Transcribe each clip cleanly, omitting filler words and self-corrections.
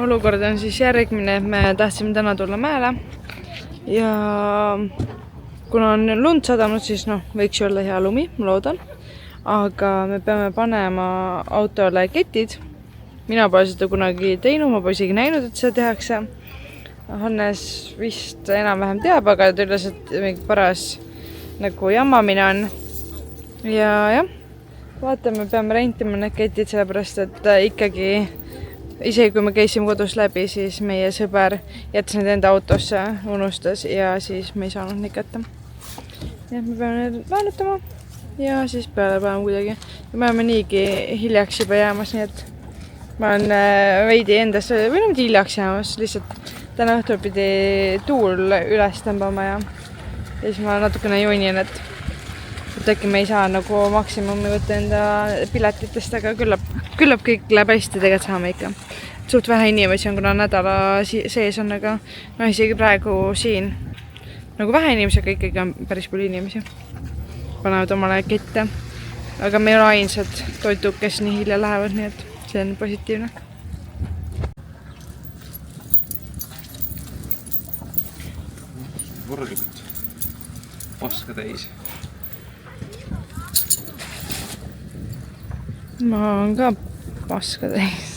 olukord on siis järgmine, et me tahtsime täna tulla mäele ja kuna on lund sadanud, siis võiks ju olla hea lumi, ma loodan. Aga me peame panema autole ketid. Mina pole seda kunagi teinud, ma pole isegi näinud, et seda tehakse. Hannes vist enam-vähem teab, aga ta ütles, et mingi paras nagu jammamine on. Ja jah, vaatame, peame rentima need ketid, sellepärast, et ikkagi isegi kui me käisime kodus läbi, siis meie sõber jättis need enda autosse, unustas ja siis me ei saanud neid kätte. Nii et me peame need väänutama ja siis peale panema kuidagi. Ja me oleme niigi hiljaks juba jäämas, nii et ma olen veidi endas, või nüüd hiljaks jäämas, lihtsalt täna õhtul pidi tuul üles tõmbama ja siis ma natukene joinin, et äkki me ei saa nagu maksimumi võtta enda piletitest, aga küllap kõik läheb hästi, tegelikult saame ikka. Suht vähe inimesi on, kuna nädala sees on, aga isegi praegu siin nagu vähe inimesi, aga ikkagi on päris palju inimesi. Panevad omale kette, aga me ei ole ainsad toitud, kes nii hilja lähevad, nii et see on positiivne. Korralikult paska täis. Ma olen ka paska täis.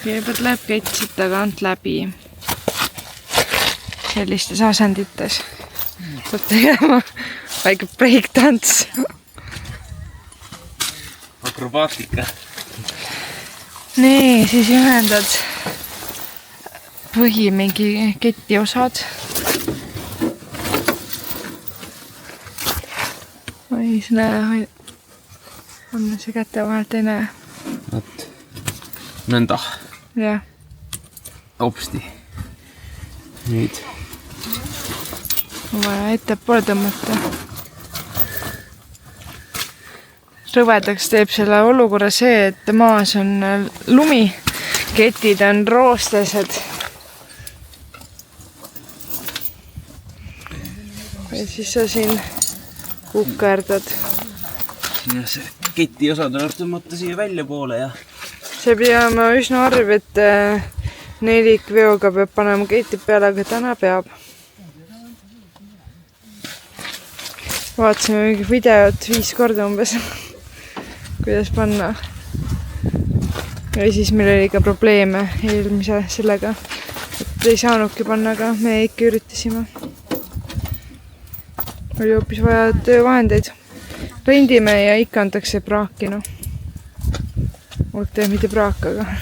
Kõigepealt läheb kett siit tagant läbi sellistes asendites. Saab tegema väike breakdance. Akrobaatika. Nii, siis ühendad mingi keti osad. Või siis näe, on see käte vahelt ei näe. Võt, nõnda. Jah. Hopsti. Nüüd. On vaja ettepoole tõmmata. Rõvedaks teeb selle olukorra see, et maas on lumi, ketid on roostesed. Ja siis sa siin kukerdad. Siin see keti osa tuleb tõmmata siia välja poole ja See peame üsna arv, et nelikveoga peab panema ketid peale, aga täna peab. Vaatasime mingi videot 5 korda umbes, kuidas panna. Ja siis meil oli ka probleeme eelmise sellega, et ei saanudki panna, aga me ikka üritasime. Oli hoopis vaja töövahendeid. Rendime ja ikka antakse praakinu. Teeb mitte praak, aga ma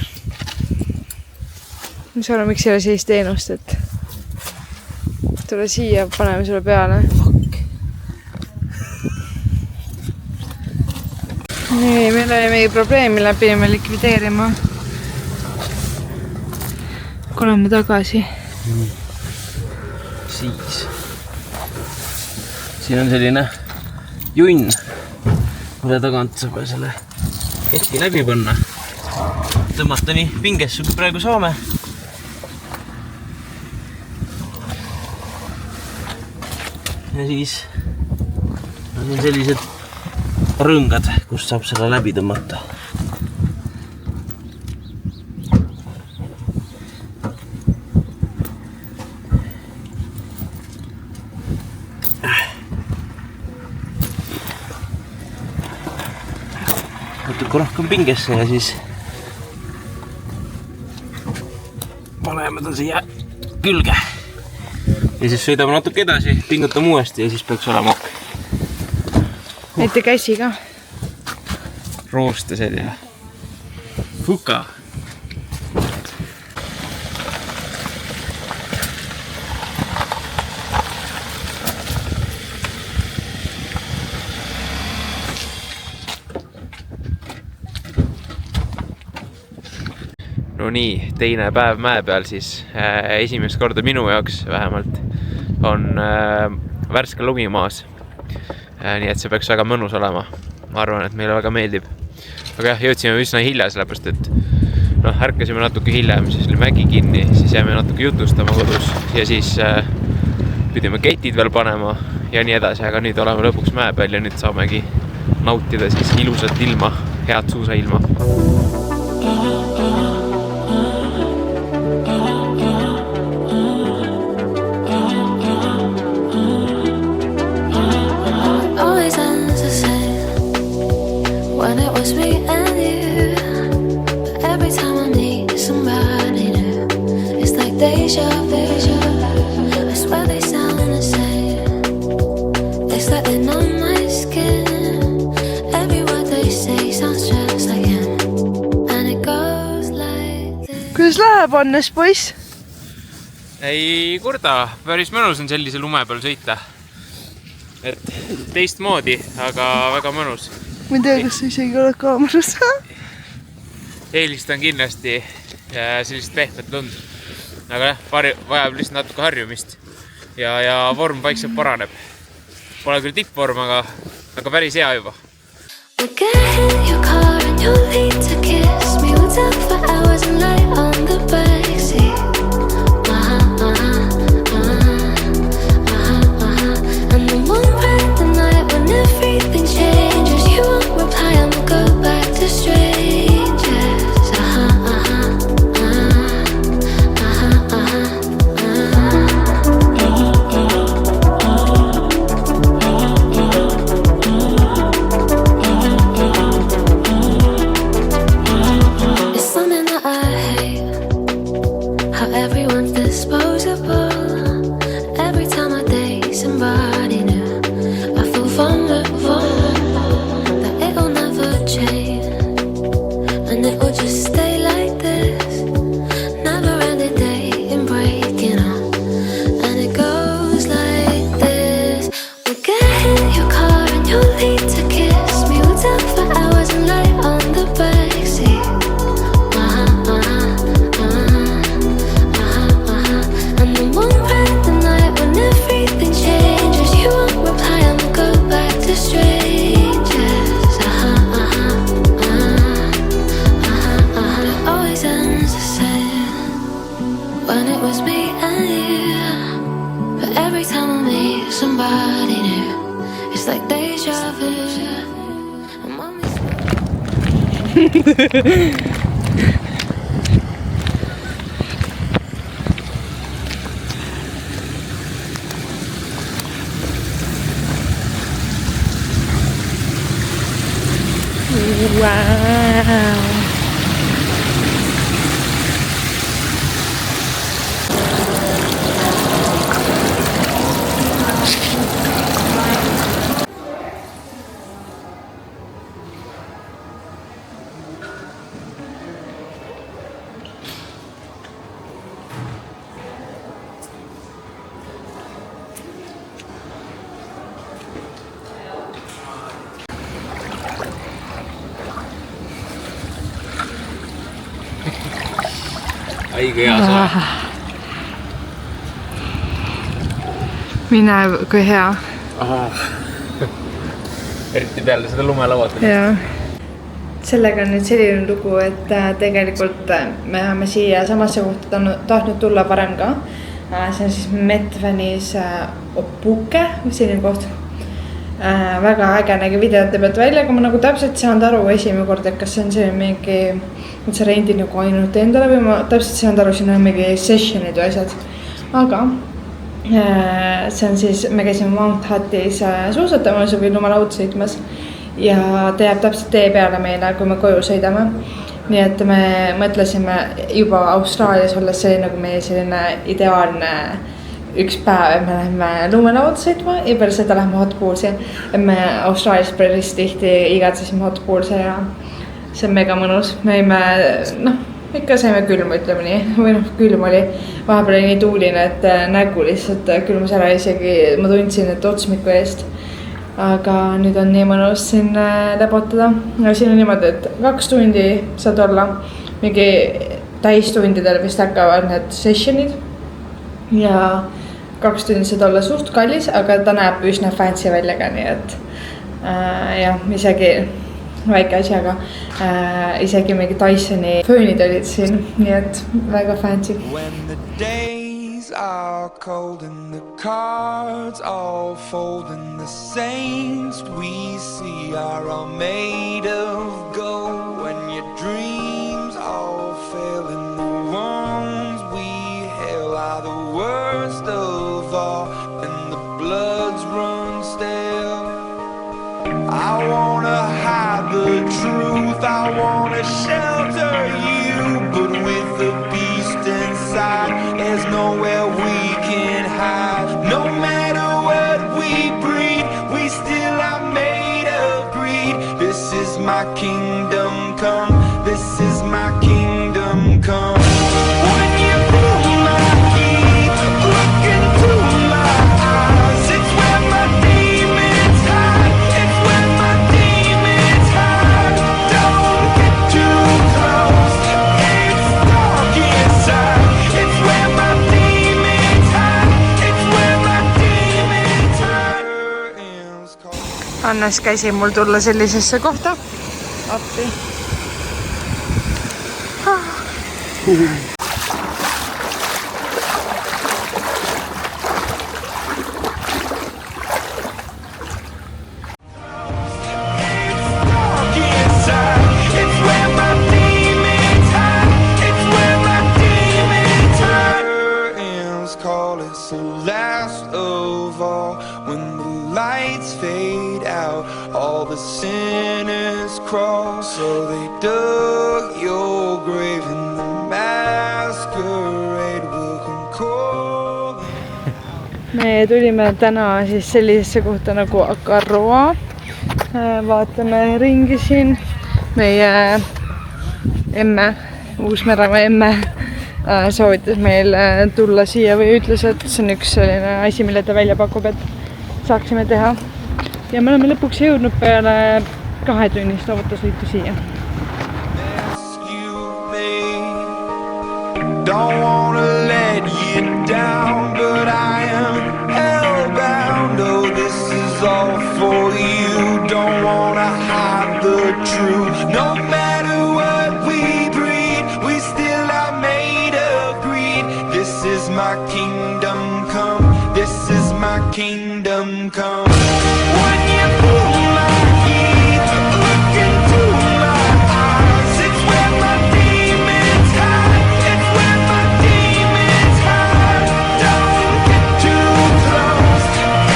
saan aru, miks ei ole sellist teenust, et tule siia, paneme sulle peale. Nii, meil oli mingi probleem, mille pidime likvideerima. Kui oleme tagasi. Siis. Siin on selline junn, mille tagant saab selle keti läbi panna. Tõmmata nii pingessu, kui praegu saame. Ja siis on siin sellised rõngad, kust saab selle läbi tõmmata. Natuke rohkem pingesse ja siis paneme ta siia külge. Ja siis sõidame natuke edasi, pingutame uuesti ja siis peaks olema Näite käsi ka. rooste selline. Fuka. No nii, teine päev mäe peal siis esimest korda minu jaoks vähemalt on värske lumi maas. Nii et see peaks väga mõnus olema. Ma arvan, et meile väga meeldib. Aga jah, jõudsime üsna hilja, sellepärast et noh, ärkasime natuke hiljem, siis oli mägi kinni, siis jäime natuke jutustama kodus ja siis pidime ketid veel panema ja nii edasi, aga nüüd oleme lõpuks mäe peal ja nüüd saamegi nautida siis ilusat ilma, head suusailma. When it was me and you, but every time I meet somebody new, it's like deja vu. I swear they sound the same. It's like they know my skin. Every word they say sounds just like him, and it goes like this. Kuidas läheb, Annes poiss? Ei kurda, päris mõnus on sellise lume peal sõita. Et teistmoodi, aga väga mõnus. Ma ei tea, kas sa isegi oled kaameras. Eelistan kindlasti sellist pehmet lund. Aga vajab lihtsalt natuke harjumist. Ja vorm vaikselt paraneb. Pole küll tippvorm, aga päris hea juba. We'll get in your car and you'll need to kiss me. We'll talk for hours and lie on the backseat. And then we'll ride the night when everything changes. You won't reply and we'll go back to strangers. It's something that I hate, how everyone's disposable. Every time I date somebody new, I feel vulnerable, that it'll never change, and it will just stay like this. Never ending day and breaking up, and it goes like this. We'll get in your car and you'll need to kiss me. We'll talk for hours and lie on the backseat. And then we'll ride the night when everything changes. You won't reply and we'll go back to strangers. It always ends the same when it was me and you, but every time I meet somebody new, it's like deja vu. And when we Wow. Aige hea soe. Mine, kui hea. Eriti peale seda lumelauat. Jaa. Sellega on nüüd selline lugu, et tegelikult me oleme siia samasse kohta tahtnud tulla varem ka. See on siis Metvenis Opuke, selline koht. Väga äge nägi videote pealt välja, aga ma nagu täpselt saanud aru esimene kord, et kas see on see mingi, et sa rendid nagu ainult endale või ma täpselt saanud aru, siin on mingi sessionid või asjad. Aga see on siis, me käisime Mount Hattis suusatamas või lumelaud sõitmas ja ta jääb täpselt tee peale meile, kui me koju sõidame. Nii et me mõtlesime juba Austraalias olles see nagu meie selline ideaalne üks päev, et me läheme lumelaud sõitma ja peale seda läheme Hot Poolsi. Et me Austraalias päris tihti igatsesime Hot Poolsi ja see on mega mõnus. Me jäime, ikka saime külma, ütleme nii, või külm oli. Vahepeal oli nii tuuline, et nägu lihtsalt külmas ära isegi, ma tundsin, et otsmiku eest. Aga nüüd on nii mõnus siin läbotada. Ja siin on niimoodi, et 2 tundi saad olla, mingi täistundidel vist hakkavad need sessionid. Ja 2 tundi saad olla suht kallis, aga ta näeb üsna fancy välja ka, nii et jah, isegi väike asi, aga isegi mingi Dysoni föönid olid siin, nii et väga fancy. When the days are cold and the cards all fold and the saints we see are all made of gold, when your dreams all fail and the ones we hail are the worst of all and the bloods run stale. I wanna hide the truth, I wanna shelter you, but with the beast inside, there's nowhere we can hide. No matter what we breed, we still are made of greed. This is my kingdom come, this is my kingdom come. When you pull my key, look into my eyes, it's where my demons hide, it's where my demons hide. Don't get too close, it's dark inside, it's where my demons hide, it's where my demons hide. Annes käsi mul tulla sellisesse kohta appi. All the sinners crawl, so they dug your grave and the masquerade will come calling. Me tulime täna siis sellisesse kohta nagu Akarroa. Vaatame ringi siin. Meie emme, Uus-Meremaa emme soovitas meil tulla siia või ütles, et see on üks selline asi, mille ta välja pakub, et saaksime teha. Ja me oleme lõpuks jõudnud peale 2 tunnist lavatusliitu siia. Don't wanna let you down, but I am hellbound. Oh, this is all for you. Don't wanna hide the truth. No matter what we breed, we still are made of greed. This is my kingdom come, this is my kingdom come. When you pull my key, look into my eyes, it's where my demons hide, it's where my demons hide. Don't get too close,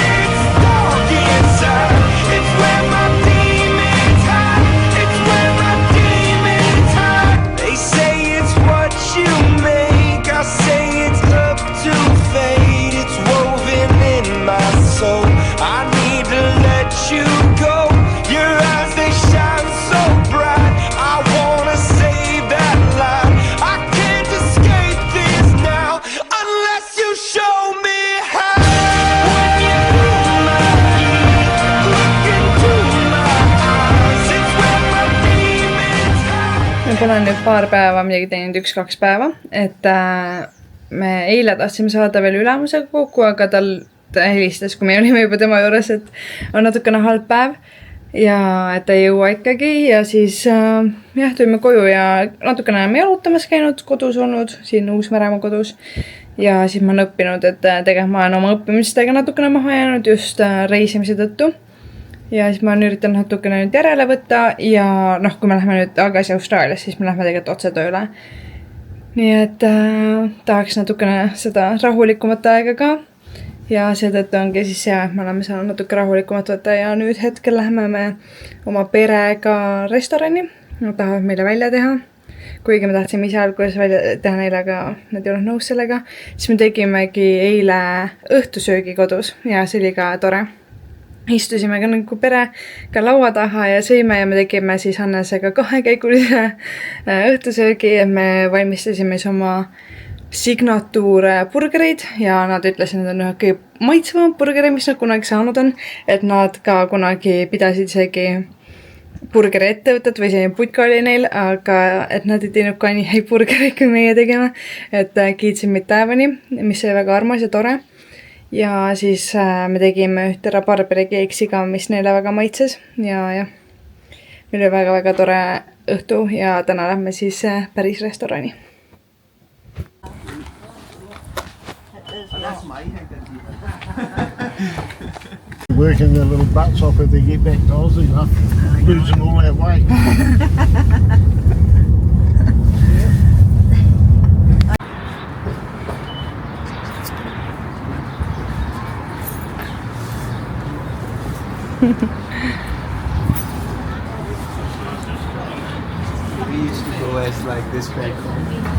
it's dark inside, it's where my demons hide, it's where my demons hide. They say it's what you make, I say it's up to fate, it's woven in my soul. I need to let you go, your eyes they shine so bright, I wanna save that light. I can't escape this now unless you show me how. When you pull my key, look into my eyes, it's where my demons hide. Me pole nüüd paar päeva midagi teinud, 1-2 päeva, et me eile tahtsime saada veel ülemusega kokku, aga ta helistas, kui me olime juba tema juures, et on natukene halb päev ja et ta ei jõua ikkagi ja siis jah, tulime koju ja natukene oleme jalutamas käinud, kodus olnud, siin Uus-Meremaa kodus ja siis ma olen õppinud, et tegelikult ma olen oma õppimistega natukene maha jäänud just reisimise tõttu ja siis ma üritan natukene nüüd järele võtta ja kui me läheme nüüd tagasi Austraalias, siis me läheme tegelikult otse tööle. Nii et tahaks natukene seda rahulikumat aega ka ja seetõttu ongi siis hea, et me oleme saanud natuke rahulikumat võtta ja nüüd hetkel läheme me oma perega restorani. Nad tahavad meile välja teha, kuigi me tahtsime ise alguses välja teha neile, aga nad ei olnud nõus sellega. Siis me tegimegi eile õhtusöögi kodus ja see oli ka tore. Istusime ka nagu perega laua taha ja sõime ja me tegime siis Hannesega 2-käigulise õhtusöögi ja me valmistasime siis oma signatuurburgereid ja nad ütlesid, et nad on ühe kõige maitsevamad burgerid, mis nad kunagi saanud on, et nad ka kunagi pidasid isegi burgeri ettevõtet või selline putka oli neil, aga et nad ei teinud ka nii häid burgereid, kui meie tegime, et kiitsin meid taevani, mis oli väga armas ja tore. Ja siis me tegime ühte rabarberi keeksi ka, mis neile väga maitses ja meil oli väga-väga tore õhtu ja täna lähme siis päris restorani. Working their little butts off if they get back to Aussie, losing all that weight. We used to go as like this back home.